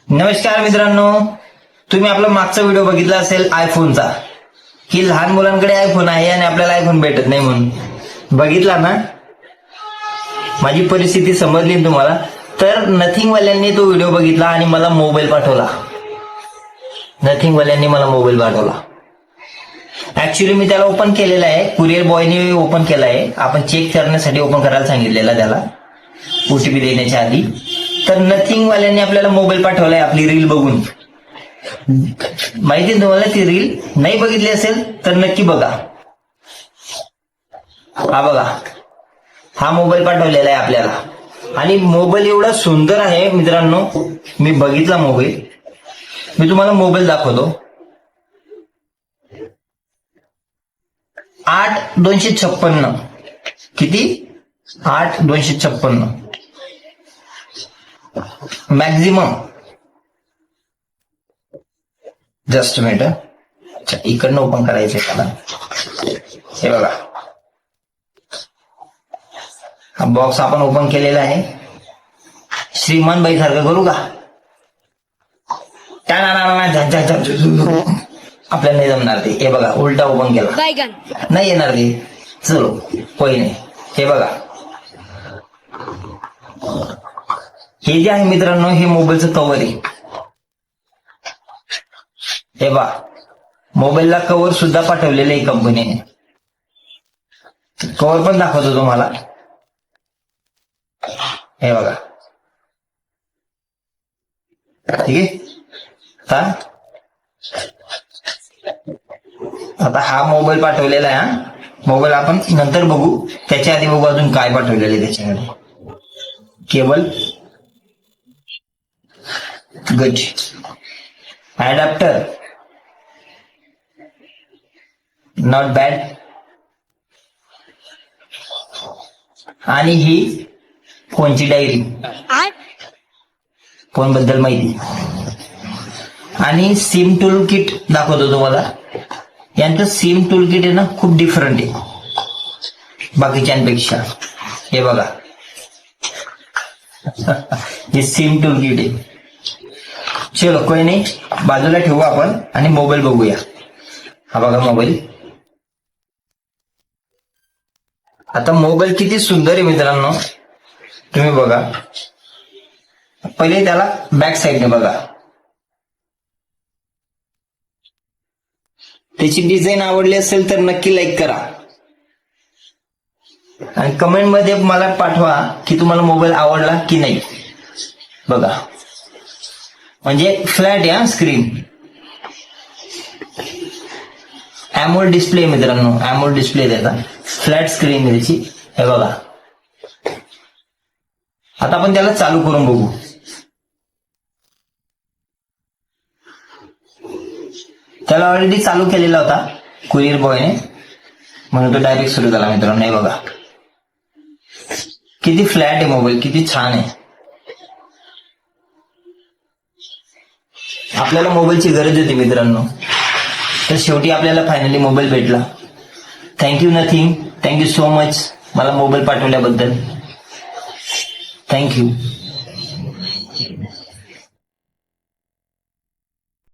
नमस्कार मित्रांनो, तुम्ही आपला मागचा व्हिडिओ बघितला असेल आयफोनचा, की लहान मुलांकडे आयफोन आहे आणि आपल्याला आयफोन भेटत नाही म्हणून. बघितला ना? माझी परिस्थिती समजली ना तुम्हाला? तर नथिंग वाल्यांनी तो व्हिडिओ बघितला आणि मला मोबाईल पाठवला. नथिंग वाल्यांनी मला मोबाईल पाठवला. ऍक्च्युली मी त्याला ओपन केलेला आहे, कुरिअर बॉयने ओपन केला आहे. आपण चेक करण्यासाठी ओपन करायला सांगितलेला त्याला, ओटीपी देण्याच्या आधी. तर नथिंग वाल्यांनी आपल्याला मोबाईल पाठवलाय आपली रील बघून. माहिती तुम्हाला ती रील? नाही बघितली असेल तर नक्की बघा. हा बघा, हा मोबाईल पाठवलेला आहे आपल्याला. आणि मोबाईल एवढा सुंदर आहे मित्रांनो, मी बघितला मोबाईल. मी तुम्हाला मोबाईल दाखवतो. 8256. किती? 8256 मॅक्झिमम. Just minute. अच्छा, इकडनं ओपन करायचंय त्याला. हे बघा, हा बॉक्स आपण ओपन केलेला आहे. श्रीमान बाई सारखं करू का? आपल्याला नाही जमणार ते. हे बघा, उलटा ओपन केला, नाही येणार ते. चलो कोई नाही. हे बघा, हे जे आहे मित्रांनो, हे मोबाईलचं कव्हर आहे. हे बघा, मोबाईलला कव्हर सुद्धा पाठवलेलं आहे कंपनीने. कव्हर पण दाखवतो तुम्हाला. हे बघा, ठीक आहे. आता हा मोबाईल पाठवलेला आहे. हा मोबाईल आपण नंतर बघू, त्याच्या आधी बघू अजून काय पाठवलेलं आहे त्याच्याकडे. Cable good. Adapter not bad. आणि ही फोनची डायरी, फोन बद्दल माहिती. आणि सिम टूल किट दाखवतो तुम्हाला. यांचं सिम टूल किट आहे ना, खूप डिफरंट आहे बाकीच्यांपेक्षा. हे बघा, हे सिम टूल किट आहे. चलो कोई नाही, बाजूला ठेवू आपण आणि मोबाईल बघूया. हा बघा मोबाईल. आता मोबाईल किती सुंदर आहे मित्रांनो, तुम्ही बघा. पहिले त्याला बॅक साईडने बघा. त्याची डिझाईन आवडली असेल तर नक्की लाईक करा आणि कमेंट मध्ये मला पाठवा की तुम्हाला मोबाईल आवडला की नाही. बघा, म्हणजे फ्लॅट आहे स्क्रीन. अॅमोलेड डिस्प्ले मित्रांनो, अॅमोलेड डिस्प्ले त्याचा. फ्लॅट स्क्रीन आहे त्याची. हे बघा, आता आपण त्याला चालू करून बघू. त्याला ऑलरेडी चालू केलेला होता कुरिअर बॉयने, म्हणून तो डायरेक्ट सुरू झाला मित्रांनो. हे बघा, किती फ्लॅट आहे मोबाईल, किती छान आहे. आपल्याला मोबाईलची गरज होती मित्रांनो, तर शेवटी आपल्याला फायनली मोबाईल भेटला. Thank you nothing, thank you so much मला मोबाईल पाठवल्याबद्दल. थँक्यू.